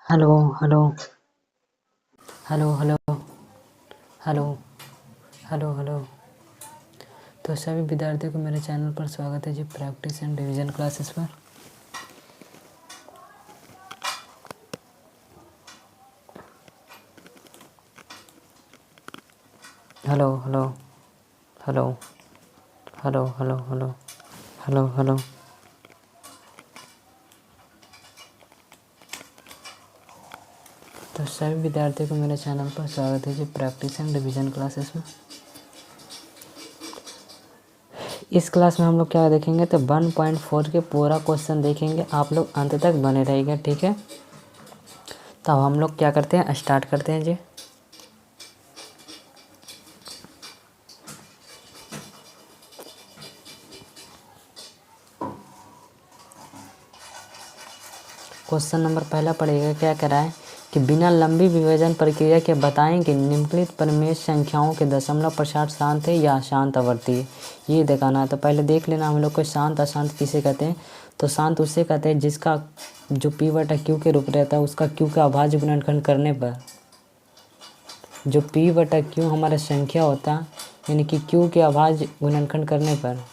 Hello hello hello hello hello hello hello. तो सभी विद्यार्थियों को मेरे चैनल पर स्वागत है जी, प्रैक्टिस एंड रिवीजन क्लासेस पर। Hello hello hello hello hello hello hello hello. तो सभी विद्यार्थियों को मेरे चैनल पर स्वागत है जी, प्रैक्टिस एंड रिवीजन क्लासेस में। इस क्लास में हम लोग क्या देखेंगे, तो 1.4 के पूरा क्वेश्चन देखेंगे। आप लोग अंत तक बने रहिएगा, ठीक है। तो अब हम लोग क्या करते हैं, स्टार्ट करते हैं जी। क्वेश्चन नंबर पहला पढ़ेगा, क्या कह रहा है कि बिना लंबी विभाजन प्रक्रिया के बताएं कि निम्नलिखित परिमेय संख्याओं के दशमलव प्रसार शांत है या शांत आवर्ती है, ये दिखाना है। तो पहले देख लेना हम लोग को शांत अशांत किसे कहते हैं। तो शांत उसे कहते हैं जिसका जो पी बटा क्यू के रूप रहता है, उसका क्यू का अभाज्य गुणनखंड करने पर जो पी बटा क्यू हमारा संख्या होता है, यानी कि क्यू के अभाज्य गुणनखंड करने पर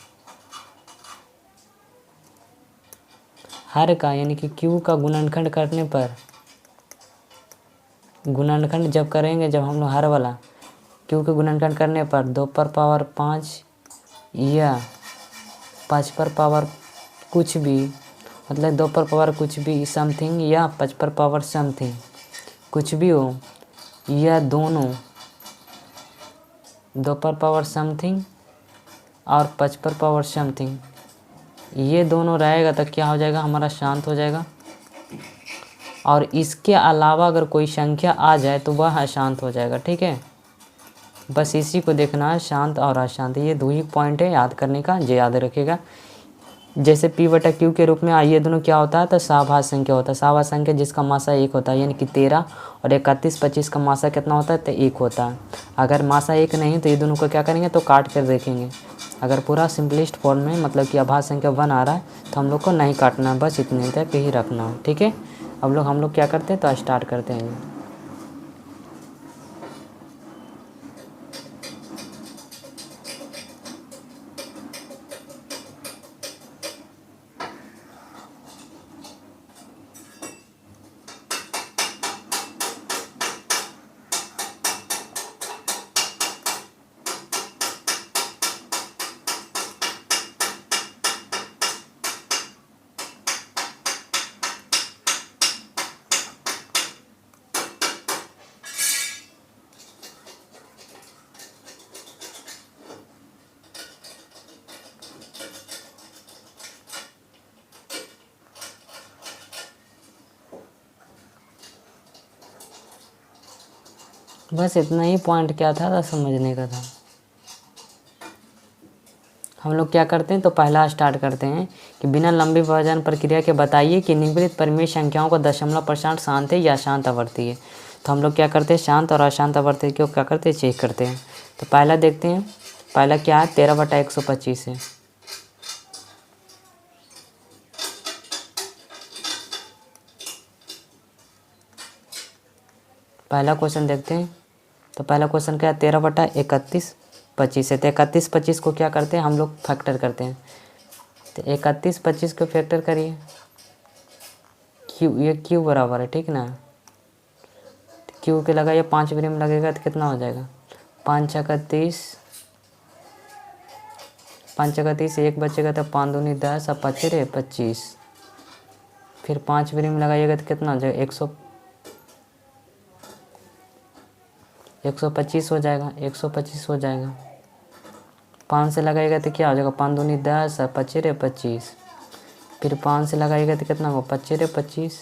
हर का, यानी कि क्यू का गुणनखंड करने पर, गुणनखंड जब करेंगे, जब हम लोग हर वाला क्यू के गुणनखंड करने पर 2 पर पावर 5 या 5 पर पावर कुछ भी, मतलब 2 पर पावर कुछ भी समथिंग या 5 पर पावर समथिंग कुछ भी हो, या दोनों 2 पर पावर समथिंग और 5 पर पावर समथिंग, ये दोनों रहेगा तो क्या हो जाएगा, हमारा शांत हो जाएगा। और इसके अलावा अगर कोई संख्या आ जाए तो वह अशांत हो जाएगा, ठीक है। बस इसी को देखना है, शांत और अशांत, ये दो ही पॉइंट है याद करने का, जो याद रखेगा। जैसे पी बटा क्यू के रूप में ये दोनों क्या होता है, तो सहभाज्य संख्या होता है। सहभाज्य संख्या जिसका मासा 1 होता है, यानी कि 13 और 31 25 का मासा कितना होता है, तो 1 होता है। अगर मासा 1 नहीं तो ये दोनों को क्या करेंगे, तो काट कर देखेंगे। अगर पूरा सिंपलिस्ट फॉर्म में मतलब कि अभाज्य संख्या 1 आ रहा है तो हम लोग को नहीं काटना है, बस इतने तक ही रखना है, ठीक है। अब हम लोग क्या करते हैं, तो स्टार्ट करते हैं। बस इतना ही पॉइंट क्या था, समझने का था। हम लोग क्या करते हैं, तो पहला स्टार्ट करते हैं कि बिना लंबी विभाजन प्रक्रिया के बताइए कि निम्नलिखित परिमेय संख्याओं का दशमलव प्रसार शांत है या शांत आवर्ती है। तो हम लोग क्या करते हैं, शांत और अशांत आवर्ती को क्या करते हैं, चेक करते हैं। तो पहला देखते हैं, पहला क्या है, 13/125 है। पहला क्वेश्चन देखते हैं। तो पहला क्वेश्चन क्या है, 13/3125 है। तो 31 25 को क्या करते हैं, हम लोग फैक्टर करते हैं। तो 31 25 को फैक्टर करिए, क्यू, ये क्यू बराबर है, ठीक ना। क्यू के लगाइए, 5 ब्रेम लगेगा तो कितना हो जाएगा, 5 छक्का 30, 5 छक्का 30, एक बचेगा तो 5 दूनी 10 और 5 रे 25। फिर 5 ब्रेम लगाइएगा तो कितना हो जाएगा, 125 हो जाएगा, 125 हो जाएगा। 5 से लगाइएगा तो क्या हो जाएगा, 5 दूनी 10 और 5 रे 25। फिर 5 से लगाइएगा तो कितना होगा, 5 रे 25।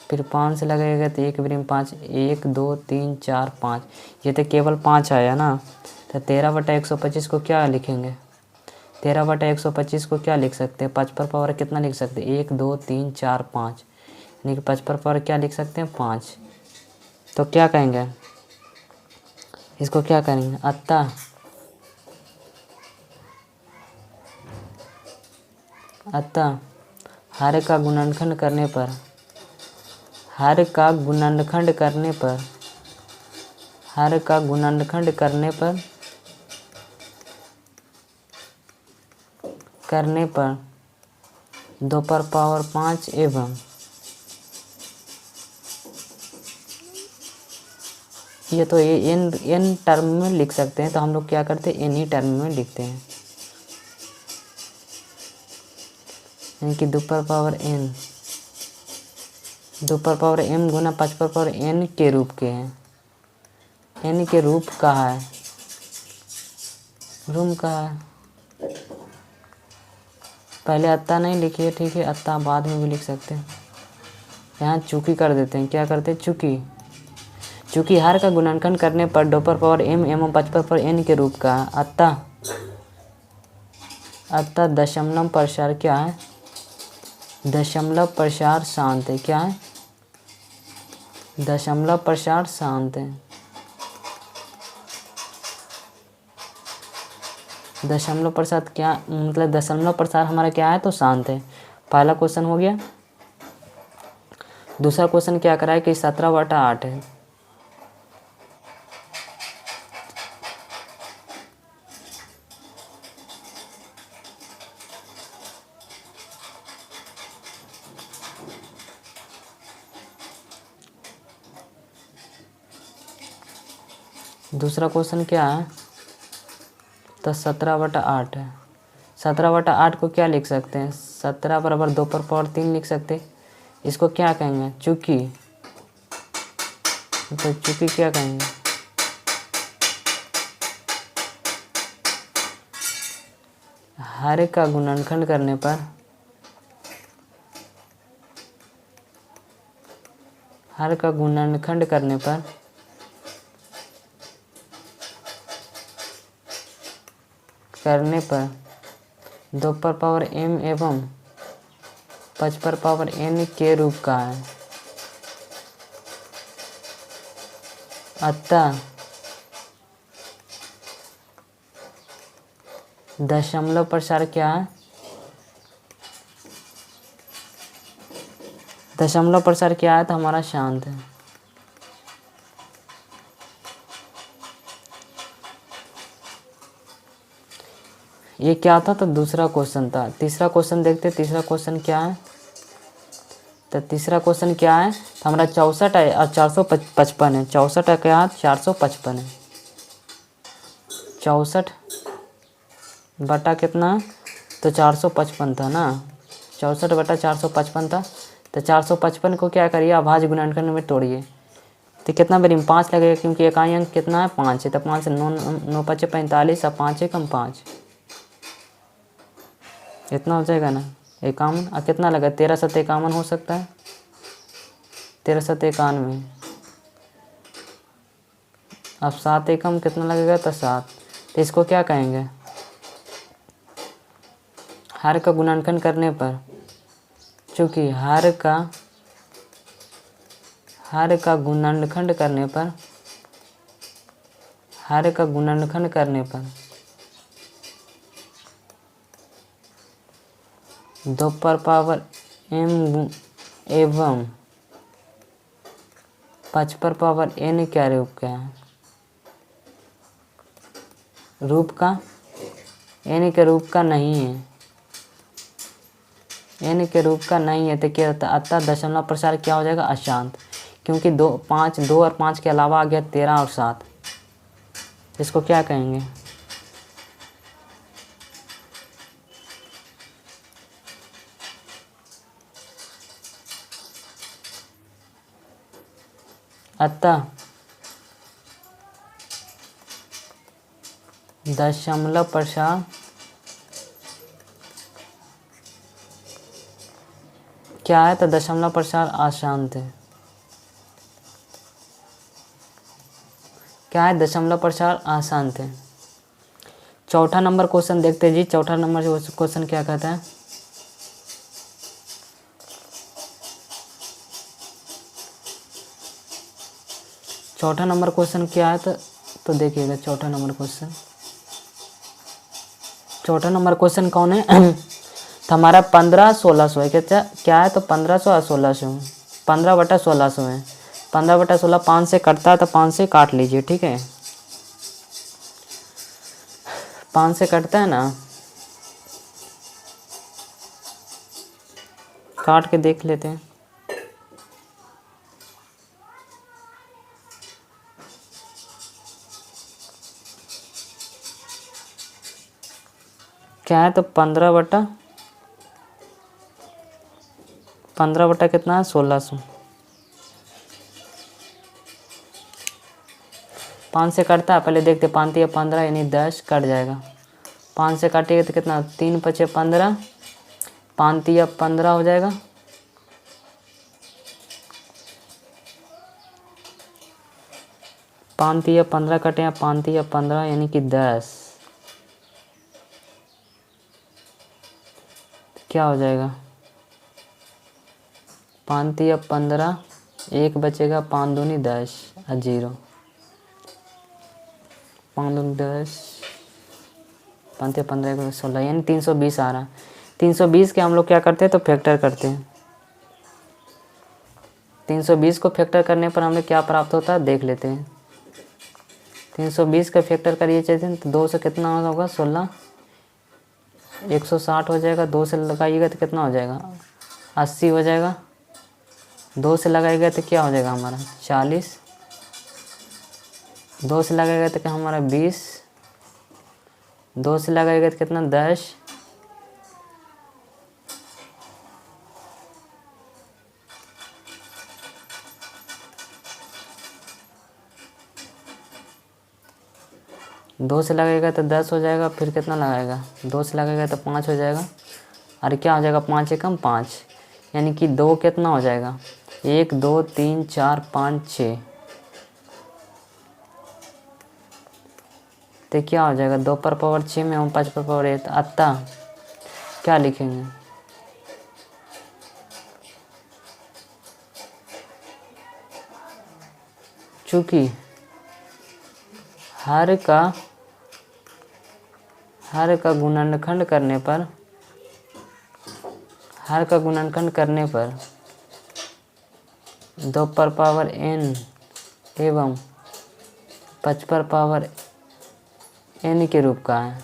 फिर 5 से लगाइएगा तो एक ब्रेम 5, 1 2 3 4 5, ये तो केवल 5 आया ना। तो 13/125 को क्या लिखेंगे, 13/125 को क्या लिख सकते हैं, 5 पर पावर कितना लिख सकते हैं, 1 2 3 4 5, यानी कि 5 पर पावर क्या लिख सकते हैं, 5। तो क्या कहेंगे, इसको क्या करेंगे, अतः हर का गुणनखंड करने पर, हर का गुणनखंड करने पर, हर का गुणनखंड करने पर 2 पर पावर 5 एवं ये तो ये n टर्म में लिख सकते हैं, तो हम लोग क्या करते हैं n ही टर्म में लिखते हैं, यानी कि 2 पर पावर n 2 पर पावर m गुना 5 पर पावर n के रूप के हैं, n के रूप का है, रूम का है। पहले अत्ता नहीं लिखिए, ठीक है, अत्ता बाद में भी लिख सकते हैं। यहाँ चूकी कर देते हैं, क्या करते हैं चूकी, चूँकि हर का गुणनखंड करने पर 2 पर पावर m एवं 5 पर पावर n के रूप का है, अतः दशमलव प्रसार क्या है, दशमलव प्रसार शांत है, क्या है, दशमलव प्रसार शांत है। दशमलव प्रसार क्या मतलब, दशमलव प्रसार हमारा क्या है तो शांत है। पहला क्वेश्चन हो गया। दूसरा क्वेश्चन क्या कराए कि 17/8 है। दूसरा क्वेश्चन क्या है तो 17/8 है। 17/8 को क्या लिख सकते हैं, 17 बराबर 2 पर पावर 3 लिख सकते हैं। इसको क्या कहेंगे चूकी, तो चूकी क्या कहेंगे, हर का गुणनखंड करने पर, हर का गुणनखंड करने पर 2 पर पावर m एवं 5 पर पावर n के रूप का है, अतः दशमलव प्रसार क्या है, दशमलव प्रसार क्या है तो हमारा शांत है। ये क्या था तो दूसरा क्वेश्चन था। तीसरा क्वेश्चन देखते, तीसरा क्वेश्चन क्या है, तो तीसरा क्वेश्चन क्या है तो हमारा 64 है और 455 है। 64 क्या है 455 है, 64 बटा कितना तो 455 था ना, 64 बटा 455 था। तो 455 को क्या करिए अभाज्य गुणनखंड में तोड़िए, तो कितना बेरी में 5 लगेगा, क्योंकि इकाई अंक कितना है 5 है, तो 5 से 9 5 45 और 5 कम 5, इतना हो जाएगा ना 51। और कितना लगा 13 7 51 हो सकता है, 13 7 91। अब 7 एकम कितना लगेगा तो 7। तो इसको क्या कहेंगे, हर का गुणनखंड करने पर, चूँकि हर का गुणनखंड करने पर, हर का गुणनखंड करने पर 2 पर पावर m एवं 5 पर पावर n क्या रूप का है, रूप का n के रूप का नहीं है, n के रूप का नहीं है, तो क्या होता है अतः दशमलव प्रसार क्या हो जाएगा अशांत, क्योंकि 2 और 5 के अलावा आ गया 13 और 7। इसको क्या कहेंगे, अतः दशमलव प्रसार क्या है तो दशमलव प्रसार अशांत है, क्या है दशमलव प्रसार अशांत है। चौथा नंबर क्वेश्चन देखते हैं जी। चौथा नंबर क्वेश्चन क्या कहता है, चौथा नंबर क्वेश्चन क्या है तो देखिएगा चौथा नंबर क्वेश्चन, चौथा नंबर क्वेश्चन कौन है तो हमारा 15 1600 है, क्या है तो 1500 और 1600। 15/1600 है। 15/16 5 से कटता है तो 5 से काट लीजिए, ठीक है। 5 से कटता है ना, काट के देख लेते हैं। क्या है तो 15 बटा कितना है 1600। 5 से कटता है, पहले देखते 5 या 15 यानी 10 कट जाएगा। 5 से काटिएगा तो कितना 3 × 5 = 15, 5 या 15 हो जाएगा। पाँच या 15 कटे हैं, 5 या 15 यानी कि 10। क्या हो जाएगा 5 या 15, 1 बचेगा, 5 दूनी 10 और 0, 5 दूनी 10, 5 या 15 16 यानी 320 आ रहा। 320 के हम लोग क्या करते हैं तो फैक्टर करते हैं। 320 को फैक्टर करने पर हमें क्या प्राप्त होता है देख लेते हैं। 320 का फैक्टर करिए चाहिए तो 2 से कितना होगा 16, 160 हो जाएगा। 2 से लगाइएगा तो कितना हो जाएगा 80 हो जाएगा। 2 से लगाएगा तो क्या हो जाएगा हमारा 40। 2 से लगाएगा तो क्या हमारा 20। 2 से लगाएगा तो कितना 10। 2 से लगाएगा तो 10 हो जाएगा। फिर कितना लगाएगा 2 से लगाएगा तो 5 हो जाएगा। और क्या हो जाएगा 5 एकम 5 यानी कि 2 कितना हो जाएगा 1 2 3 4 5 6। तो क्या हो जाएगा 2/6 में हम 5/8 अतः क्या लिखेंगे चूँकि हर का गुणनखंड करने पर हर का गुणनखंड करने पर 2/n एवं 5/n के रूप का है।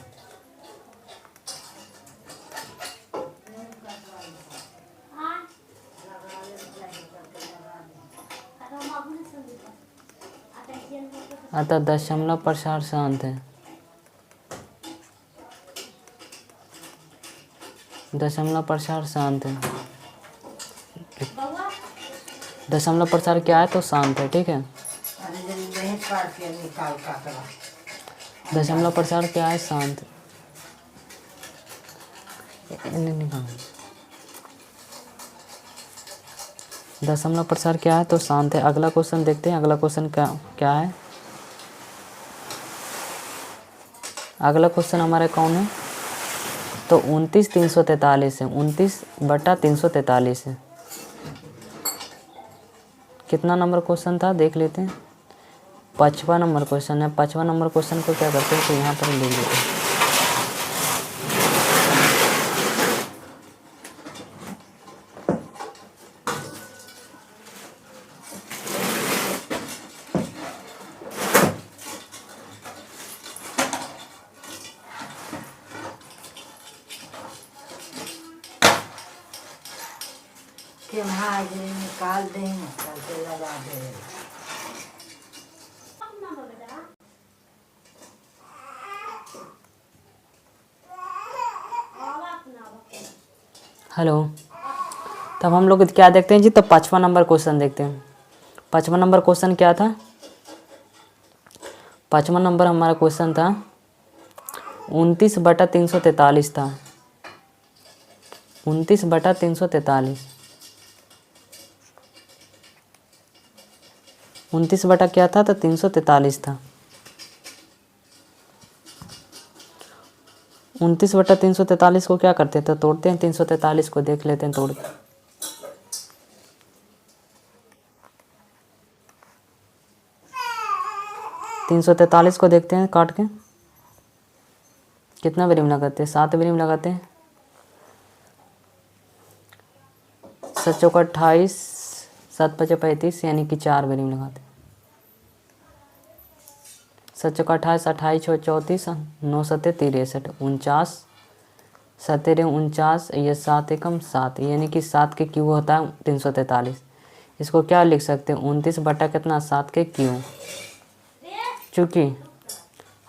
अतः दशमलव प्रसार शांत है। दशमलव प्रसार शांत है। दशमलव प्रसार क्या है तो शांत है, ठीक है। दशमलव प्रसार क्या है शांत। दशमलव प्रसार क्या है तो शांत है। अगला क्वेश्चन देखते हैं। अगला क्वेश्चन क्या है। अगला क्वेश्चन हमारा कौन है तो 29/343 है। 29/343 है। कितना नंबर क्वेश्चन था देख लेते हैं। 5वां नंबर क्वेश्चन है। 5वां नंबर क्वेश्चन को क्या करते हैं तो यहाँ पर लिख देते हैं। निकाल दें करके लगा दे। हेलो, तब हम लोग क्या देखते हैं जी तो 5वां नंबर क्वेश्चन देखते हैं। 5वां नंबर क्वेश्चन क्या था। 5वां नंबर हमारा क्वेश्चन था 29/343 था। 29/343। 29 बटा क्या था तो 343 था। 29/343 को क्या करते हैं तो तोड़ते हैं। 343 को देख लेते हैं तोड़ के। तीन 343 को देखते हैं काट के कितना बेरिम लगाते हैं 7 बेरिम लगाते हैं। 7 चौका 28, 7 5 35 यानी कि 4 वैल्यू लगाते। 7 चौका 28, 28 छः 34, 9 सत्ते 63, 49 सत्तेरे 49, ये 7 एकम 7 यानी कि 7 के क्यू होता है 343। इसको क्या लिख सकते हैं 29 बटा कितना 7 के क्यू। चूँकि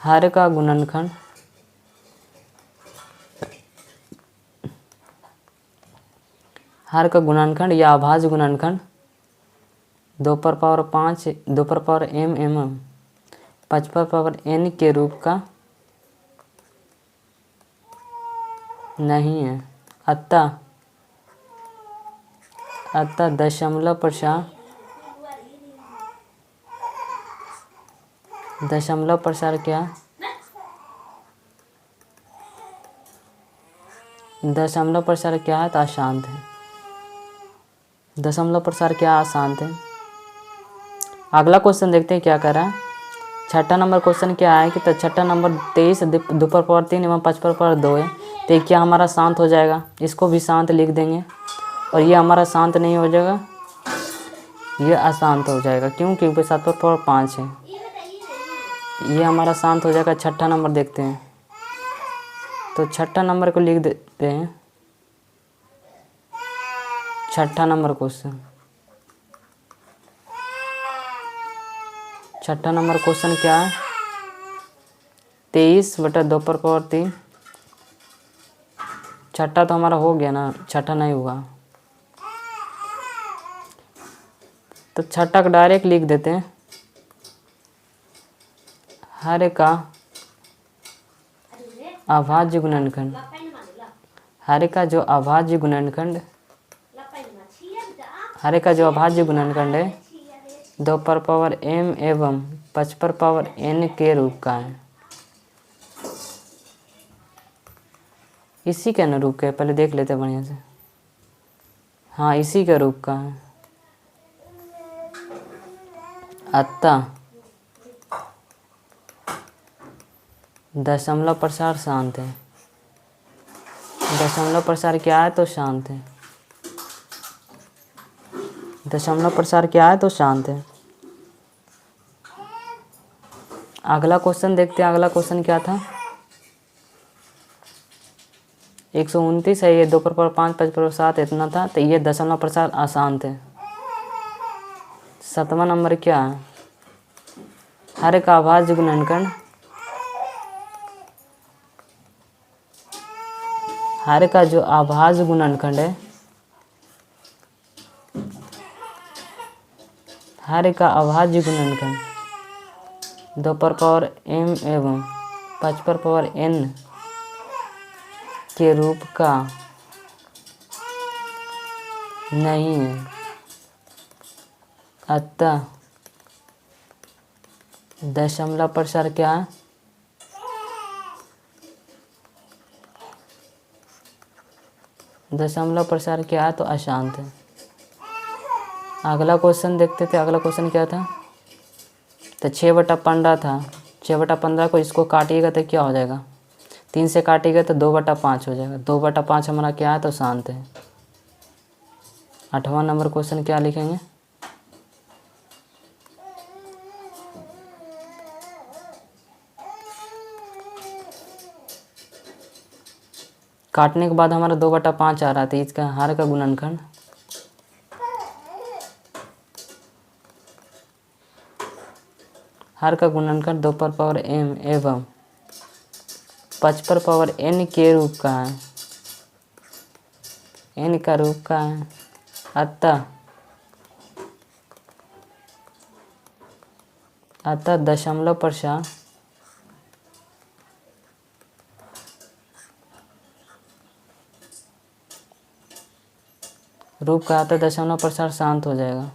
हर का गुणनखंड या अभाज्य गुणनखंड 2 पर पावर 5 2 पर पावर m एवं 5 पर पावर n के रूप का नहीं है। अतः दशमलव प्रसार क्या है तो अशांत है। दशमलव प्रसार क्या अशांत है। अगला क्वेश्चन देखते हैं क्या कर रहा है। छठा नंबर क्वेश्चन क्या है कि तो छठा नंबर 23 2 पर पावर 3 एवं 5 पर पावर 2 है। तो क्या हमारा शांत हो जाएगा, इसको भी शांत लिख देंगे। और ये हमारा शांत नहीं हो जाएगा, ये अशांत हो जाएगा। क्यों? क्योंकि 7 पर पावर 5 है। ये हमारा शांत हो जाएगा। छठा नंबर देखते हैं, तो छठा नंबर को लिख देते हैं। छठा नंबर क्वेश्चन, छठा नंबर क्वेश्चन क्या है 23 बटा 2 पर पावर 3। छठा तो हमारा हो गया ना, छठा नहीं हुआ तो छठा को डायरेक्ट लिख देते हैं। हर का अभाज्य गुणनखंड, हर का जो अभाज्य गुणनखंड है 2 पर पावर m एवं 5 पर पावर n के रूप का है। इसी के अनुरूप का है, पहले देख लेते बढ़िया से। हाँ, इसी के रूप का है। अतः दशमलव प्रसार शांत है। दशमलव प्रसार क्या है तो शांत है। दशमलव प्रसार क्या है तो शांत है। अगला क्वेश्चन देखते हैं। अगला क्वेश्चन क्या था 129 है। ये 2 पर पावर 5 5 पर 7 इतना था। तो ये दशमलव प्रसार अशांत है। सातवां नंबर क्या है हर का अभाज्य गुणनखंड, हर का जो अभाज्य गुणनखंड है, हर का अभाज्य गुणनखंड 2 पर पावर m एवं 5 पर पावर n के रूप का नहीं है। अतः दशमलव प्रसार क्या है दशमलव प्रसार क्या है तो अशांत है। अगला क्वेश्चन देखते थे। अगला क्वेश्चन क्या था तो 6 बटा 15 था। 6 बटा 15 को इसको काटिएगा तो क्या हो जाएगा 3 से काटिएगा तो 2 बटा 5 हो जाएगा। 2 बटा 5 हमारा क्या है तो शांत है। 8वां नंबर क्वेश्चन क्या लिखेंगे काटने के बाद हमारा 2 बटा 5 आ रहा था। इसका हर का गुणनखंड, हर का गुणनखंड 2 पर पावर m एवं 5 पर पावर n के रूप का है। n का रूप का है। अतः दशमलव प्रसार रूप का आता दशमलव प्रसार शांत हो जाएगा।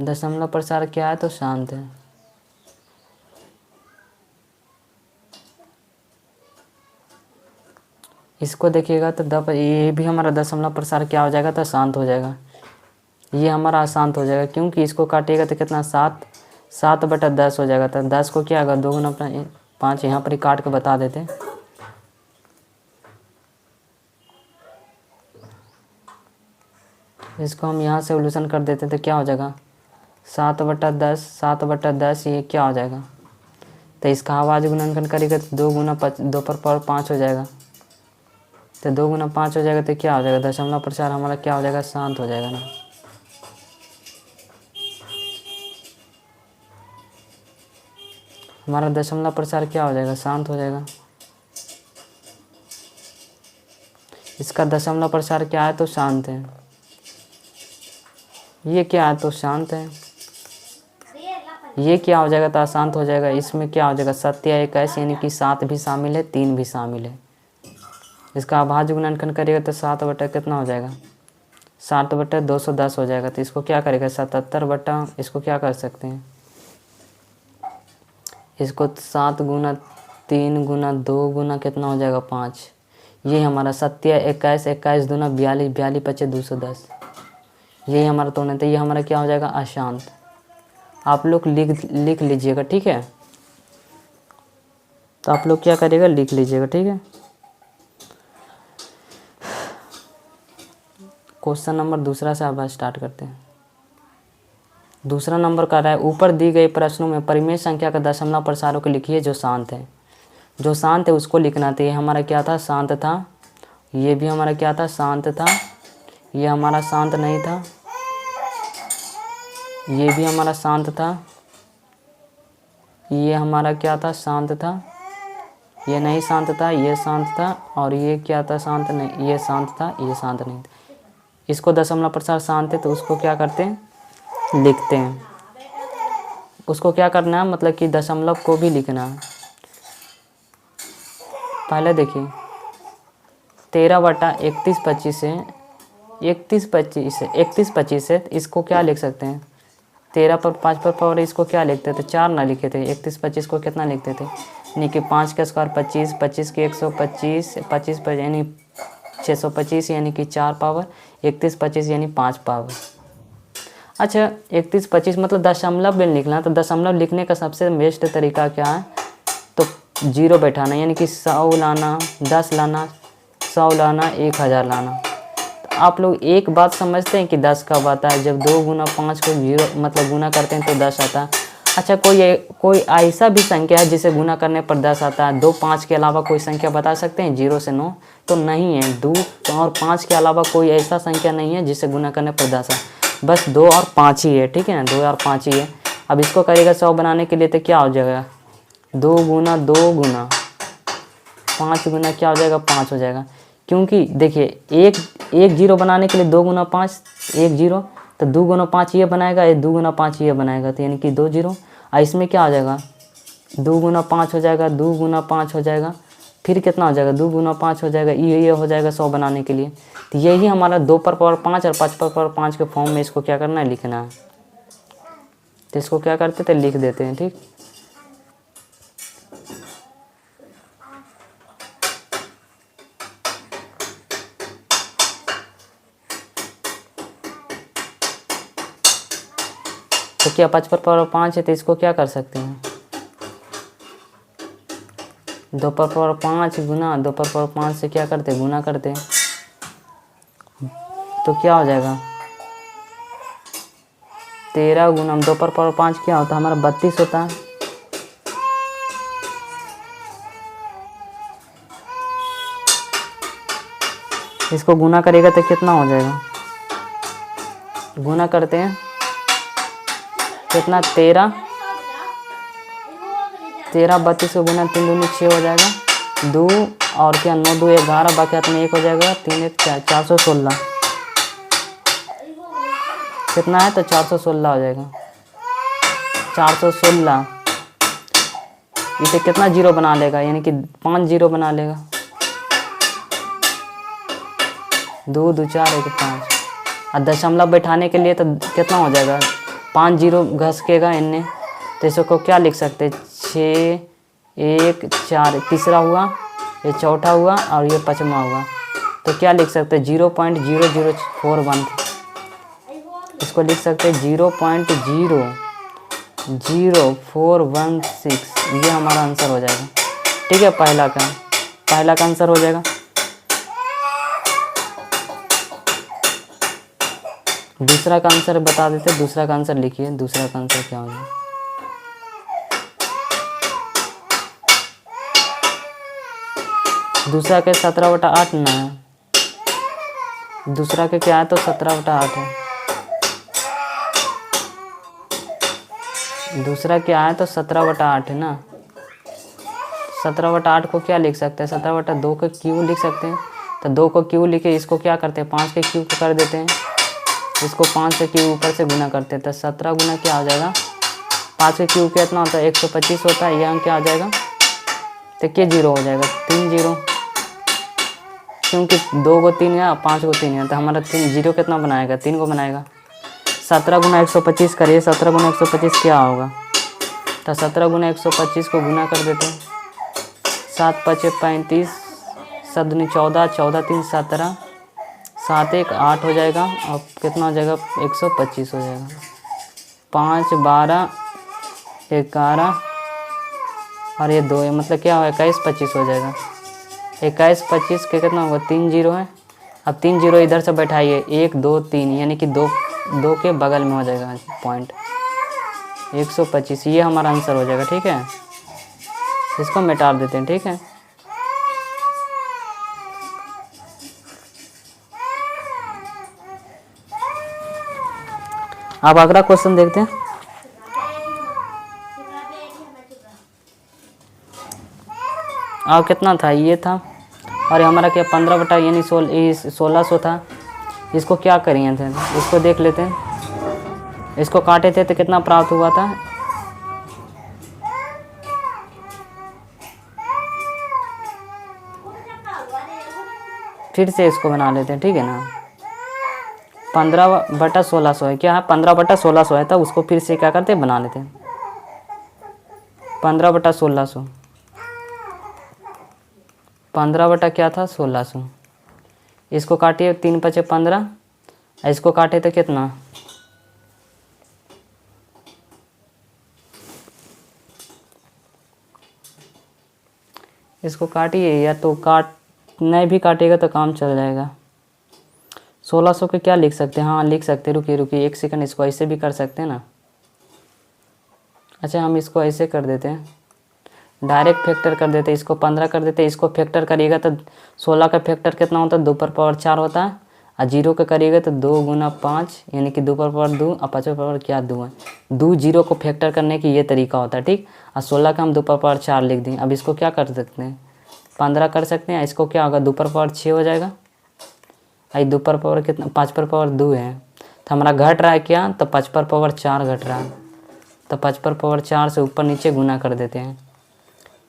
दशमलव प्रसार क्या है तो शांत है। इसको देखिएगा तो ये भी हमारा दशमलव प्रसार क्या हो जाएगा तो शांत हो जाएगा। ये हमारा अशांत हो जाएगा क्योंकि इसको काटिएगा तो कितना 7 बटा 10 हो जाएगा। तो 10 को क्या होगा 2 गुना अपना 5 यहाँ पर ही काट के बता देते। इसको हम यहाँ से सोल्यूशन कर देते तो क्या हो जाएगा 7/10, 7/10 ये क्या हो जाएगा, तो इसका आवाज़ गुणनखंड करेगा तो 2 गुना 2 पर पावर 5 हो जाएगा, तो 2 गुना 5 हो जाएगा तो क्या हो जाएगा, दशमलव प्रसार हमारा क्या हो जाएगा, शांत हो जाएगा ना। हमारा दशमलव प्रसार क्या हो जाएगा, शांत हो जाएगा। इसका दशमलव प्रसार क्या है तो शांत है, ये क्या है तो शांत है, ये क्या हो जाएगा तो अशांत हो जाएगा। इसमें क्या हो जाएगा 7/21 यानी कि 7 भी शामिल है 3 भी शामिल है। इसका अभाज्य गुणनखंड करेगा तो 7 बटा कितना हो जाएगा 7/210 हो जाएगा। तो इसको क्या करेगा 77 बटा, इसको क्या कर सकते हैं, इसको 7 गुना 3 गुना 2 गुना कितना हो जाएगा 5। ये हमारा 7/21, 21 दूना 42, 42 पचे 210, यही हमारा तोड़ना। तो ये हमारा क्या हो जाएगा अशांत। आप लोग लिख लीजिएगा, ठीक है। तो आप लोग क्या करिएगा लिख लीजिएगा, ठीक है। क्वेश्चन नंबर दूसरा से अब स्टार्ट करते हैं। दूसरा नंबर कर रहा है, ऊपर दी गई प्रश्नों में परिमेय संख्या का दशमलव प्रसारों को लिखिए जो शांत है। जो शांत है उसको लिखना था। ये हमारा क्या था, शांत था। ये भी हमारा क्या था, शांत था। ये हमारा शांत नहीं था। ये भी हमारा शांत था। ये हमारा क्या था, शांत था। ये नहीं शांत था, ये शांत था। और ये क्या था, शांत नहीं, ये शांत था, ये शांत नहीं था। इसको दशमलव प्रसार शांत है तो उसको क्या करते हैं, लिखते हैं। उसको क्या करना है, मतलब कि दशमलव को भी लिखना है। पहले देखिए 13/3125 है, 3125 है। इसको क्या लिख सकते हैं, 13 पर 5 पर पावर, इसको क्या लिखते थे, 4 ना लिखे थे। 3125 को कितना लिखते थे, यानी कि 5 का स्क्वायर 25, 25 के 125, 25 पर यानी 625 यानी कि 4 पावर, 3125 यानी 5 पावर। अच्छा 3125 मतलब दशमलव में लिखना। तो दशमलव लिखने का सबसे बेस्ट तरीका क्या है, तो 0 बैठाना, यानी कि 100 लाना, 10 लाना, 100 लाना, 1000 लाना। तो आप लोग एक बात समझते हैं कि 10 कब आता है, जब 2 गुना 5 को 0 मतलब गुना करते हैं तो 10 आता है। अच्छा कोई ऐसा भी संख्या है जिसे गुना करने पर 10 आता है। 2 5 के अलावा कोई संख्या बता सकते हैं 0 से 9, तो नहीं है। 2 और 5 के अलावा कोई ऐसा संख्या नहीं है जिसे गुना करने पर 10 है, बस 2 और 5 ही है, ठीक है ना, 2 और 5 ही है। अब इसको करेगा 100 बनाने के लिए तो क्या हो जाएगा, 2 गुना 2 गुना 5 गुना क्या हो जाएगा 5 हो जाएगा। क्योंकि देखिए एक 0 बनाने के लिए 2 गुना 5 1 0, तो 2 गुना 5 ये बनाएगा, ये 2 गुना 5 ये बनाएगा, तो यानी कि 2 0। और इसमें क्या हो जाएगा 2 गुना 5 हो जाएगा, 2 गुना 5 हो जाएगा, फिर कितना हो जाएगा 2 गुना 5 हो जाएगा, ये हो जाएगा 100 बनाने के लिए। तो यही हमारा 2 पर पावर 5 और 5 पर पावर 5 के फॉर्म में इसको क्या करना है, लिखना है। तो इसको क्या करते थे, लिख देते हैं, ठीक। तो क्या 5 पर पावर 5 है तो इसको क्या कर सकते हैं, 2 पर पावर 5 गुना 2 पर पावर 5 से क्या करते हैं, गुना करते हैं। तो क्या हो जाएगा 13 गुना 2 पर पावर 5 क्या होता है, हमारा 32 होता है। इसको गुना करेगा तो कितना हो जाएगा, गुना करते हैं कितना 13 32 को गुना 3 दूनी 6 हो जाएगा, 2 और क्या 9 2 11 बाकी हाथ में 1 हो जाएगा, 3 1 4 416 कितना है तो 416 हो जाएगा। 416 इसे कितना 0 बना लेगा, यानी कि 5 0 बना लेगा, 2 2 4 1 5। और दशमलव बैठाने के लिए तो कितना हो जाएगा 5 0 घसकेगा इनने, तो इसको क्या लिख सकते 6 1 4, तीसरा हुआ, ये चौथा हुआ और ये पाँचवा हुआ, तो क्या लिख सकते 0.0041। इसको लिख सकते 0.00416, ये हमारा आंसर हो जाएगा, ठीक है। पहला का आंसर हो जाएगा। दूसरा का आंसर बता देते, दूसरा का आंसर लिखिए, दूसरा का आंसर क्या होगा। दूसरा के 17/8 ना है, दूसरा के क्या है तो 17/8 है। दूसरा क्या है तो 17/8 है ना। 17/8 को क्या लिख सकते हैं, 17/2 के क्यू लिख सकते हैं। तो 2 को क्यू लिखे, इसको क्या करते हैं 5 के क्यू को कर देते हैं, इसको 5 से क्यू ऊपर से गुना करते हैं। तो 17 गुना क्या हो जाएगा, 5 के क्यू कितना होता है 125 होता है। यहाँ क्या आ जाएगा तो क्या 0 हो जाएगा, 3 0, क्योंकि 2 को 3 है 5 को 3 है। तो हमारा 3 0 कितना बनाएगा, 3 को बनाएगा। 17 गुना 125 करिए, 17 गुना 125 क्या होगा। तो 17 गुना 125 को गुना कर देते हैं। 7 5 35, 7 दूनी 14, 14 3 17, 7 1 8 हो जाएगा। और कितना हो जाएगा 125 हो जाएगा। 5 12 11 और ये 2 है, मतलब क्या होगा 21 25 हो जाएगा। 21 25 के कितना होगा 3 0 है। अब 3 0 इधर से बैठाइए, 1 2 3, यानी कि 2 के बगल में हो जाएगा पॉइंट 125। ये हमारा आंसर हो जाएगा। ठीक है, इसको मिटा देते हैं। ठीक है, अब अगला क्वेश्चन देखते हैं। अब कितना था, ये था, और हमारा क्या 15 यानी 1600 था। इसको क्या करिए थे, इसको देख लेते हैं। इसको काटे थे तो कितना प्राप्त हुआ था, फिर से इसको बना लेते हैं। ठीक है ना, 15/1600 है, क्या है 15/1600 है। तो उसको फिर से क्या करते हैं बना लेते हैं। 15/1600, 15 क्या था 1600। इसको काटिए, 3 5 15, इसको काटे तो कितना, इसको काटिए, या तो नहीं भी काटिएगा तो काम चल जाएगा। 1600 के क्या लिख सकते हैं, हाँ लिख सकते हैं, रुकिए रुकिए 1 सेकंड, इसको ऐसे भी कर सकते हैं ना। अच्छा हम इसको ऐसे कर देते हैं, डायरेक्ट फैक्टर कर देते हैं, इसको 15 कर देते हैं। इसको फैक्टर करिएगा तो 16 का फैक्टर कितना होता है 2/4 होता है। और 0 का करिएगा तो 2 गुना 5, यानी कि 2/2, और 5/4 क्या 2 है। 2 0 को फैक्टर करने की ये तरीका होता है। ठीक, और 16 का हम 2/4 लिख दें। अब इसको क्या कर सकते हैं 15 कर सकते हैं। इसको क्या होगा 2/6 हो जाएगा। आई 2/4 कितना 5/2 है। तो हमारा घट रहा है क्या, तो 5/4 घट रहा है। तो 5/4 से ऊपर नीचे गुना कर देते हैं।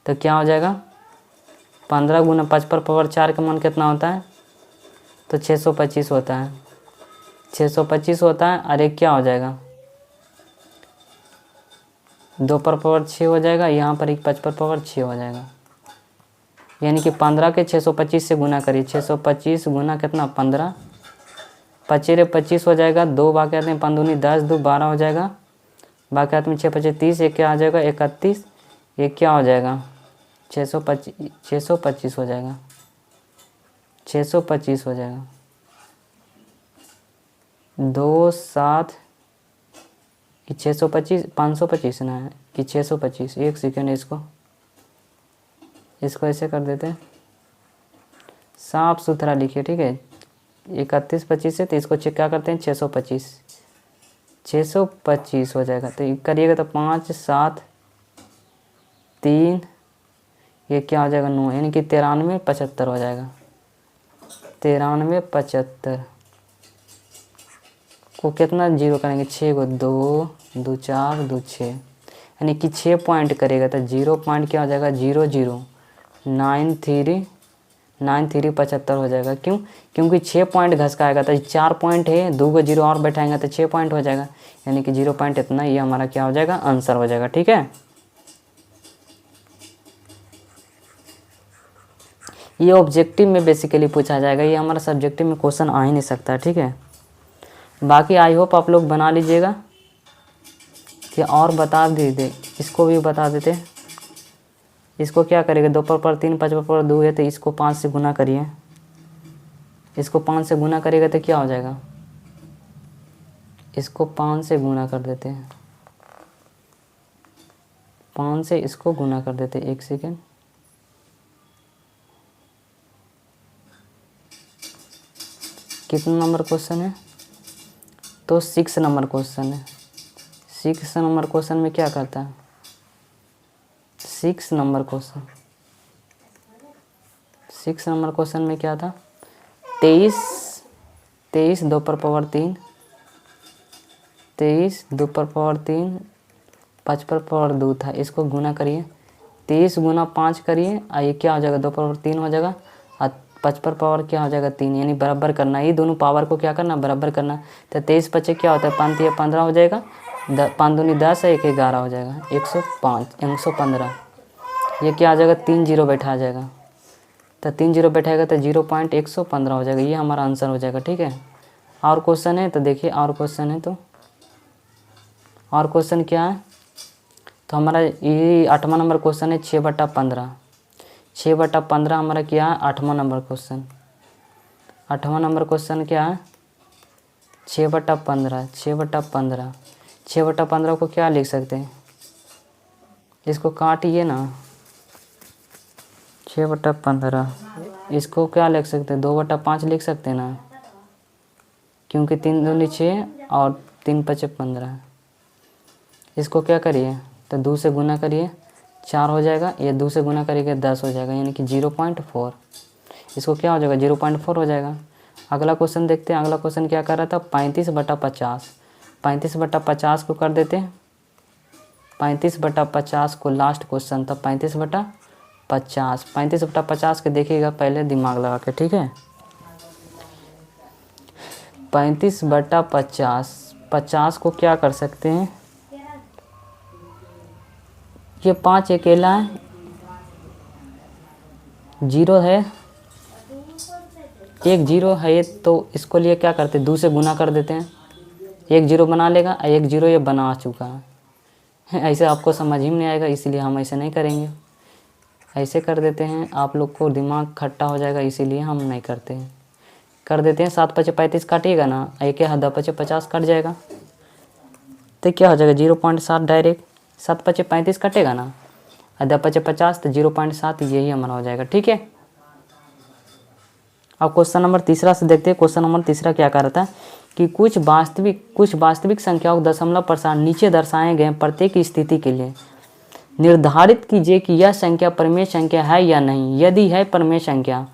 तो क्या हो जाएगा 15 गुना 5/4 का मान कितना होता है, तो 625 होता है। 625 होता है, अरे क्या हो जाएगा 2/6 हो जाएगा। यहाँ पर एक 5/6 हो जाएगा, यानी कि 15 के 625 से गुना करिए। 625 गुना कितना 15, 25 25 हो जाएगा। 2 बाकी आते हैं 5 दूनी 10, 2 12 हो जाएगा। बाकी आते में 6 25 30, एक क्या आ जाएगा 31, ये क्या हो जाएगा 625 हो जाएगा। 625 हो जाएगा। 2 7 कि 625 525 ना है कि 625, एक सेकेंड, इसको ऐसे कर देते हैं, साफ सुथरा लिखिए। ठीक है, 31 25 है तो इसको चेक क्या करते हैं 625 हो जाएगा। तो करिएगा तो 5 7 3, ये क्या हो जाएगा 9, यानी कि 93 75 हो जाएगा। 93 75 को कितना 0 करेंगे 6 को 2 2 4 2 6, यानी कि 6 पॉइंट करेगा तो 0 पॉइंट क्या हो जाएगा 0 0 9 3 9 3 75 हो जाएगा। क्यों, क्योंकि 6 पॉइंट घसकाएगा तो 4 पॉइंट है, 2 को 0 और बैठाएंगे तो 6 पॉइंट हो जाएगा, यानी कि 0 पॉइंट इतना, ये हमारा क्या हो जाएगा आंसर हो जाएगा। ठीक है, ये ऑब्जेक्टिव में बेसिकली पूछा जाएगा, ये हमारा सब्जेक्टिव में क्वेश्चन आ ही नहीं सकता। ठीक है, बाकी आई होप आप लोग बना लीजिएगा कि और बता दीजिए, इसको भी बता देते। इसको क्या करेगा 2/3 5/2 है तो इसको 5 से गुना करिए। इसको 5 से गुना करेगा तो क्या हो जाएगा इसको 5 से गुना कर देते हैं, 5 से इसको गुना कर देते हैं। एक सेकेंड, कितना नंबर क्वेश्चन है? तो 6 नंबर क्वेश्चन है। 6 नंबर क्वेश्चन में क्या करता है? 6 नंबर क्वेश्चन, 6 नंबर क्वेश्चन में क्या था? 23 2 पर पावर 3, 23 2 पर पावर 3, 5 पर पावर 2 था। इसको गुना करिए, 23 गुना 5 करिए, और ये क्या हो जाएगा? 2 पर पावर 3 हो जाएगा, और 5 पर पावर क्या हो जाएगा? 3, यानी बराबर करना। ये दोनों पावर को क्या करना? बराबर करना। तो 23 पचे क्या होता है? 5 3 15 हो जाएगा, 5 दूनी 10 है, 1 11 हो जाएगा, 105 115। ये क्या आ जाएगा? 3 जीरो बैठा आ जाएगा। तो 3 जीरो बैठाएगा तो 0.115 हो जाएगा। ये हमारा आंसर हो जाएगा। ठीक है, और क्वेश्चन है तो देखिए, और क्वेश्चन है तो और क्वेश्चन क्या है? तो हमारा ये 8वां नंबर क्वेश्चन है 6/15। 6/15 हमारा क्या है? 8वां नंबर क्वेश्चन। 8वां नंबर क्वेश्चन क्या है? 6/15। 6/15, 6/15 को क्या लिख सकते हैं? इसको काटिए ना, 6/15 इसको क्या लिख सकते हैं? 2/5 लिख सकते हैं ना, क्योंकि 3 दूनी 6 और 3 पचे 15। इसको क्या करिए? तो 2 से गुना करिए, 4 हो जाएगा। ये 2 से गुना करिए 10 हो जाएगा, यानी कि 0.4। इसको क्या हो जाएगा? 0.4 हो जाएगा। अगला क्वेश्चन देखते हैं। अगला क्वेश्चन क्या कर रहा था? 35/50। 35/50 को कर देते हैं। 35/50 को लास्ट क्वेश्चन था, 35/50। 35/50 के देखिएगा पहले दिमाग लगा के, ठीक है। 35/50, 50 को क्या कर सकते हैं? ये 5 अकेला है, 0 है, 1 0 है, तो इसको लिए क्या करते हैं? 2 से गुना कर देते हैं। 1 0 बना लेगा, 1 0 ये बना चुका है। ऐसे आपको समझ ही नहीं आएगा, इसीलिए हम ऐसे नहीं करेंगे। ऐसे कर देते हैं, आप लोग को दिमाग खट्टा हो जाएगा, इसीलिए हम नहीं करते हैं। कर देते हैं। 7 पचे 35 काटिएगा ना, 1 10 पचे 50 कट जाएगा, तो क्या हो जाएगा? 0.7 डायरेक्ट। 7 पचे 35 कटेगा ना, 10 पचे 50, तो 0.7 यही हमारा हो जाएगा। ठीक है, अब क्वेश्चन नंबर तीसरा से देखते हैं। क्वेश्चन नंबर तीसरा क्या कर रहा था कि कुछ वास्तविक संख्याओं को दशमलव प्रसार नीचे दर्शाए गए प्रत्येक स्थिति के लिए निर्धारित कीजिए कि यह संख्या परिमेय संख्या है या नहीं। यदि है परिमेय संख्या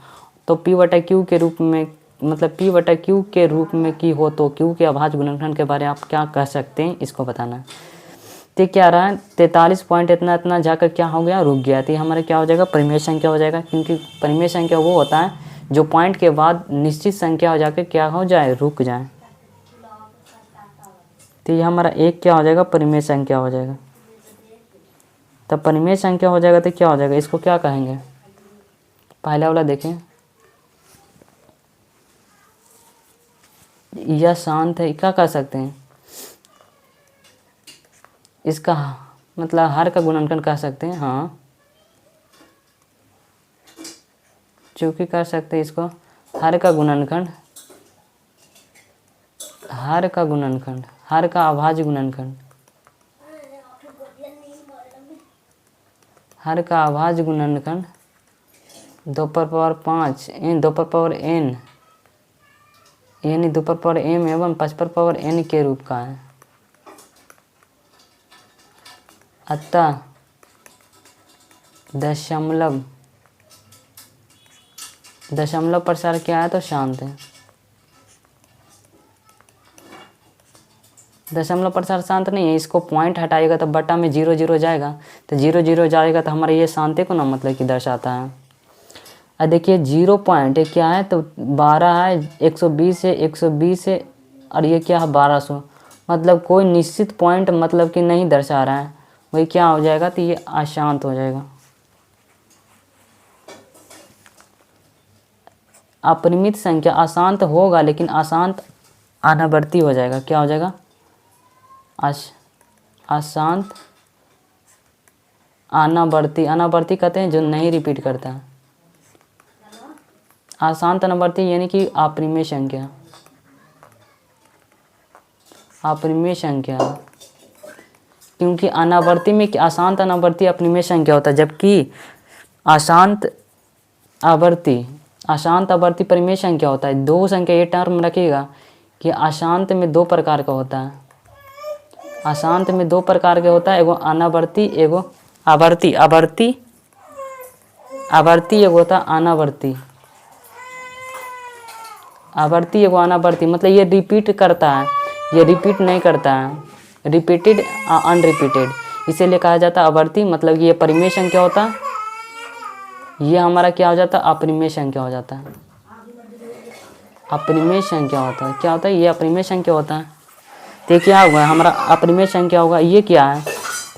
तो P/Q के रूप में, मतलब P/Q के रूप में की हो तो Q के अभाज्य गुणनखंड के बारे में आप क्या कह सकते हैं, इसको बताना। तो क्या रहा है? 43 पॉइंट इतना जाकर क्या हो गया? रुक गया। तो हमारा क्या हो जाएगा? परिमेय संख्या हो जाएगा, क्योंकि परिमेय संख्या वो होता है जो पॉइंट के बाद निश्चित संख्या हो जाकर क्या हो जाए? रुक जाए। तो ये हमारा एक क्या हो जाएगा? परिमेय संख्या हो जाएगा। तब परिमेय संख्या हो जाएगा तो क्या हो जाएगा? इसको क्या कहेंगे? पहला वाला देखें, यह शांत है, क्या कह सकते हैं? इसका मतलब हर का गुणनखंड कह सकते हैं। हाँ, चूंकि कर सकते हैं इसको हर का गुणनखंड, हर का गुणनखंड, हर का अभाज्य गुणनखंड, हर का अभाज्य गुणनखंड 2 पर पावर 5 n 2 पर पावर n, यानी 2 पर पावर m एवं 5 पर पावर n के रूप का है। अतः दशमलव प्रसार क्या है? तो शांत है। दशमलव प्रसार शांत नहीं है। इसको पॉइंट हटाएगा तो बटा में 0 0 जाएगा, तो 0 0 जाएगा तो हमारा ये शांति को ना मतलब कि दर्शाता है। अब देखिए 0 पॉइंट क्या है? तो 12 है, 120 है, 120 है, और ये क्या है? 1200। मतलब कोई निश्चित पॉइंट मतलब कि नहीं दर्शा रहा है, वही क्या हो जाएगा? तो ये अशांत हो जाएगा। अपरिमित संख्या अशांत होगा, लेकिन अशांत अनावर्ती हो जाएगा। क्या हो जाएगा? अशांत अनावर्ती। अनावर्ती कहते हैं जो नहीं रिपीट करता है। अशांत अनावर्ती यानी कि अपरिमेय संख्या। अपरिमेय संख्या, क्योंकि अनावर्ती में अशांत अनावर्ती अपरिमेय संख्या होता है, जबकि अशांत आवर्ती परिमेय संख्या होता है। दो संख्या, ये टर्म रखिएगा कि अशांत में दो प्रकार का होता है। अशांत में दो प्रकार के होता है, एगो अनावर्ती एगो आवर्ती। आवर्ती एगो होता है अनावर्ती, आवर्ती एगो अनावर्ती, मतलब ये रिपीट करता है, ये रिपीट नहीं करता है, रिपीटेड अनरिपीटेड, इसीलिए कहा जाता है आवर्ती। मतलब ये परिमेय संख्या होता है, ये हमारा क्या हो जाता है, अपरिमेय संख्या हो जाता है। अपरिमेय संख्या होता है, क्या होता है, ये अपरिमेय संख्या होता है। तो क्या होगा हमारा अपरिमेय संख्या होगा, ये क्या है,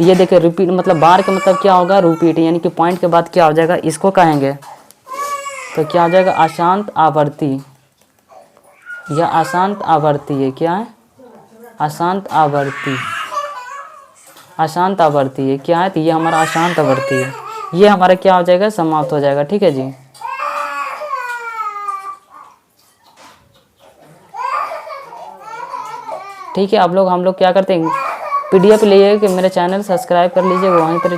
ये देखिए रिपीट, मतलब बार का मतलब क्या होगा, रिपीट, यानी कि पॉइंट के बाद क्या हो जाएगा, इसको कहेंगे तो क्या हो जाएगा, अशांत आवर्ती। यह अशांत आवर्ती है, क्या है, अशांत आवर्ती, अशांत आवर्ती है, क्या है, तो ये हमारा अशांत आवर्ती है। ये हमारा क्या हो जाएगा, समाप्त हो जाएगा। ठीक है जी। ठीक है, आप लोग हम लोग क्या करते हैं, पीडीएफ लिए कि मेरे चैनल सब्सक्राइब कर लीजिए, वहीं पर